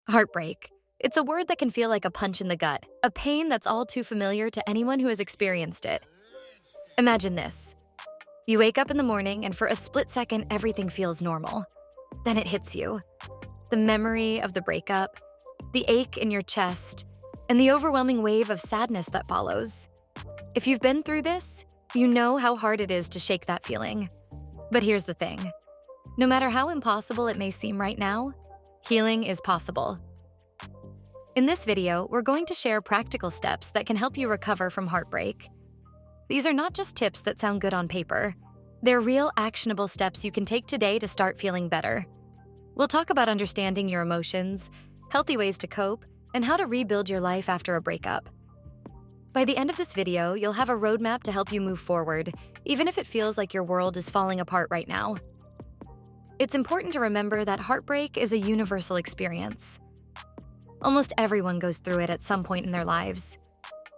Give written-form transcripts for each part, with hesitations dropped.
Heartbreak. It's a word that can feel like a punch in the gut, a pain that's all too familiar to anyone who has experienced it. Imagine this. You wake up in the morning and for a split second, everything feels normal. Then it hits you. The memory of the breakup, the ache in your chest, and the overwhelming wave of sadness that follows. If you've been through this, you know how hard it is to shake that feeling. But here's the thing. No matter how impossible it may seem right now, healing is possible. In this video, we're going to share practical steps that can help you recover from heartbreak. These are not just tips that sound good on paper. They're real actionable steps you can take today to start feeling better. We'll talk about understanding your emotions, healthy ways to cope, and how to rebuild your life after a breakup. By the end of this video, you'll have a roadmap to help you move forward, even if it feels like your world is falling apart right now. It's important to remember that heartbreak is a universal experience. Almost everyone goes through it at some point in their lives.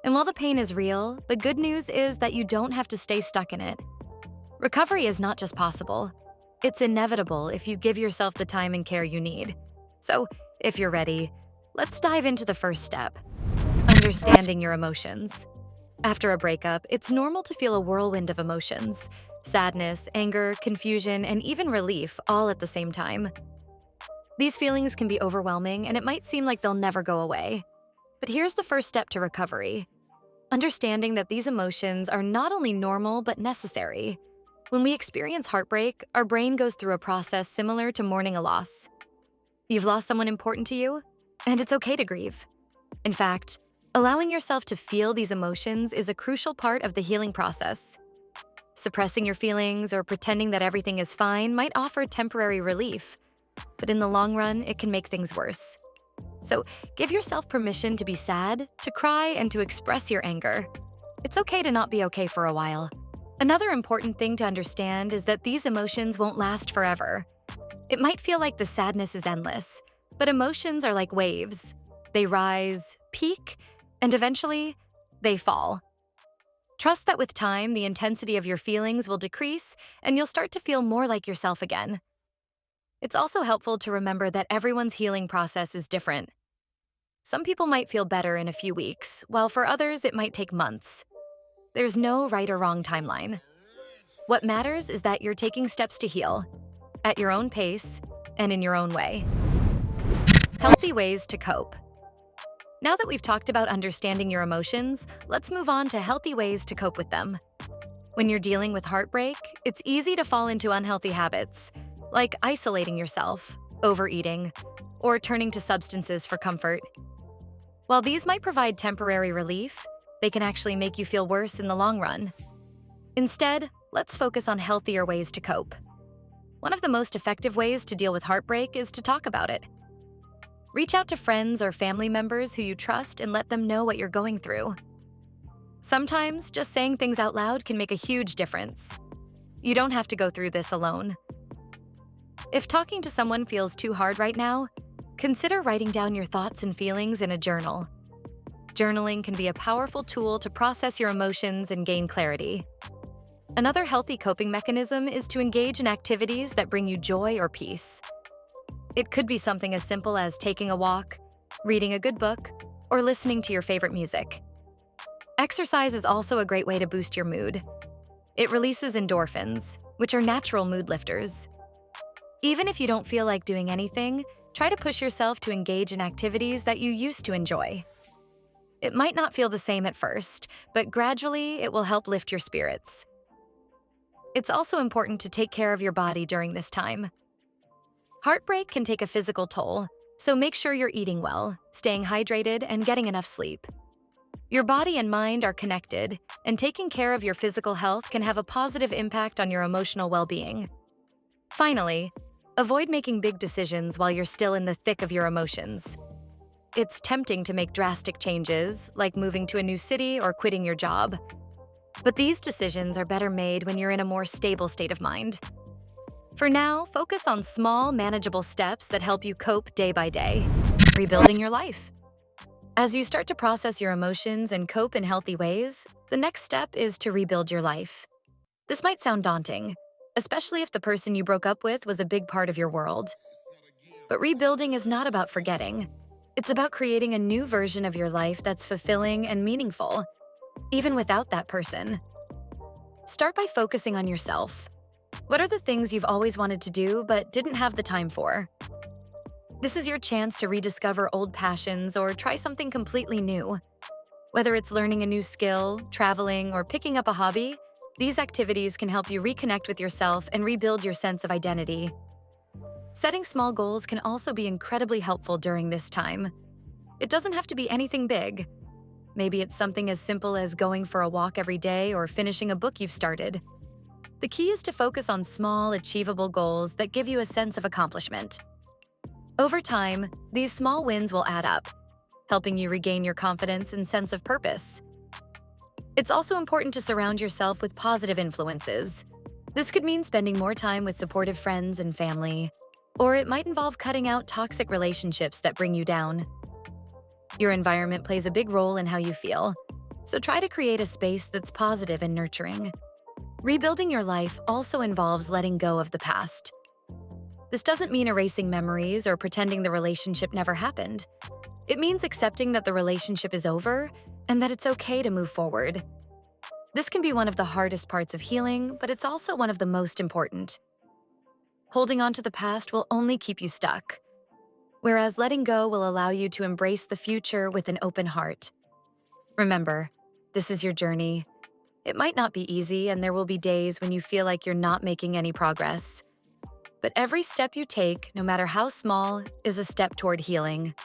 And while the pain is real, the good news is that you don't have to stay stuck in it. Recovery is not just possible, it's inevitable if you give yourself the time and care you need. So, if you're ready, let's dive into the first step: understanding your emotions. After a breakup, it's normal to feel a whirlwind of emotions: sadness, anger, confusion, and even relief all at the same time. These feelings can be overwhelming, and it might seem like they'll never go away. But here's the first step to recovery: understanding that these emotions are not only normal but necessary. When we experience heartbreak, our brain goes through a process similar to mourning a loss. You've lost someone important to you, and it's okay to grieve. In fact, allowing yourself to feel these emotions is a crucial part of the healing process. Suppressing your feelings or pretending that everything is fine might offer temporary relief, but in the long run, it can make things worse. So give yourself permission to be sad, to cry, and to express your anger. It's okay to not be okay for a while. Another important thing to understand is that these emotions won't last forever. It might feel like the sadness is endless, but emotions are like waves. They rise, peak, and eventually, they fall. Trust that with time, the intensity of your feelings will decrease, and you'll start to feel more like yourself again. It's also helpful to remember that everyone's healing process is different. Some people might feel better in a few weeks, while for others it might take months. There's no right or wrong timeline. What matters is that you're taking steps to heal, at your own pace and in your own way. Healthy ways to cope. Now that we've talked about understanding your emotions, let's move on to healthy ways to cope with them. When you're dealing with heartbreak, it's easy to fall into unhealthy habits, like isolating yourself, overeating, or turning to substances for comfort. While these might provide temporary relief, they can actually make you feel worse in the long run. Instead, let's focus on healthier ways to cope. One of the most effective ways to deal with heartbreak is to talk about it. Reach out to friends or family members who you trust and let them know what you're going through. Sometimes, just saying things out loud can make a huge difference. You don't have to go through this alone. If talking to someone feels too hard right now, consider writing down your thoughts and feelings in a journal. Journaling can be a powerful tool to process your emotions and gain clarity. Another healthy coping mechanism is to engage in activities that bring you joy or peace. It could be something as simple as taking a walk, reading a good book, or listening to your favorite music. Exercise is also a great way to boost your mood. It releases endorphins, which are natural mood lifters. Even if you don't feel like doing anything, try to push yourself to engage in activities that you used to enjoy. It might not feel the same at first, but gradually it will help lift your spirits. It's also important to take care of your body during this time. Heartbreak can take a physical toll, so make sure you're eating well, staying hydrated, and getting enough sleep. Your body and mind are connected, and taking care of your physical health can have a positive impact on your emotional well-being. Finally, avoid making big decisions while you're still in the thick of your emotions. It's tempting to make drastic changes, like moving to a new city or quitting your job. But these decisions are better made when you're in a more stable state of mind. For now, focus on small, manageable steps that help you cope day by day, rebuilding your life. As you start to process your emotions and cope in healthy ways, the next step is to rebuild your life. This might sound daunting, especially if the person you broke up with was a big part of your world. But rebuilding is not about forgetting. It's about creating a new version of your life that's fulfilling and meaningful, even without that person. Start by focusing on yourself. What are the things you've always wanted to do but didn't have the time for? This is your chance to rediscover old passions or try something completely new. Whether it's learning a new skill, traveling, or picking up a hobby, these activities can help you reconnect with yourself and rebuild your sense of identity. Setting small goals can also be incredibly helpful during this time. It doesn't have to be anything big. Maybe it's something as simple as going for a walk every day or finishing a book you've started. The key is to focus on small, achievable goals that give you a sense of accomplishment. Over time, these small wins will add up, helping you regain your confidence and sense of purpose. It's also important to surround yourself with positive influences. This could mean spending more time with supportive friends and family, or it might involve cutting out toxic relationships that bring you down. Your environment plays a big role in how you feel, so try to create a space that's positive and nurturing. Rebuilding your life also involves letting go of the past. This doesn't mean erasing memories or pretending the relationship never happened. It means accepting that the relationship is over and that it's okay to move forward. This can be one of the hardest parts of healing, but it's also one of the most important. Holding on to the past will only keep you stuck, whereas letting go will allow you to embrace the future with an open heart. Remember, this is your journey. It might not be easy, and there will be days when you feel like you're not making any progress. But every step you take, no matter how small, is a step toward healing.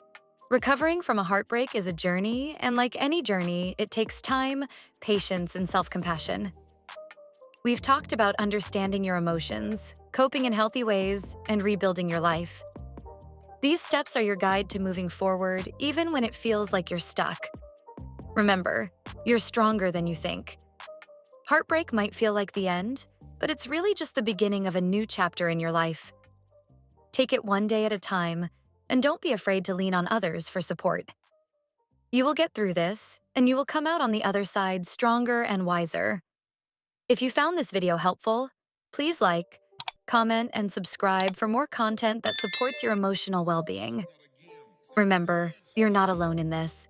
Recovering from a heartbreak is a journey, and like any journey, it takes time, patience, and self-compassion. We've talked about understanding your emotions, coping in healthy ways, and rebuilding your life. These steps are your guide to moving forward, even when it feels like you're stuck. Remember, you're stronger than you think. Heartbreak might feel like the end, but it's really just the beginning of a new chapter in your life. Take it one day at a time, and don't be afraid to lean on others for support. You will get through this, and you will come out on the other side stronger and wiser. If you found this video helpful, please like, comment, and subscribe for more content that supports your emotional well-being. Remember, you're not alone in this.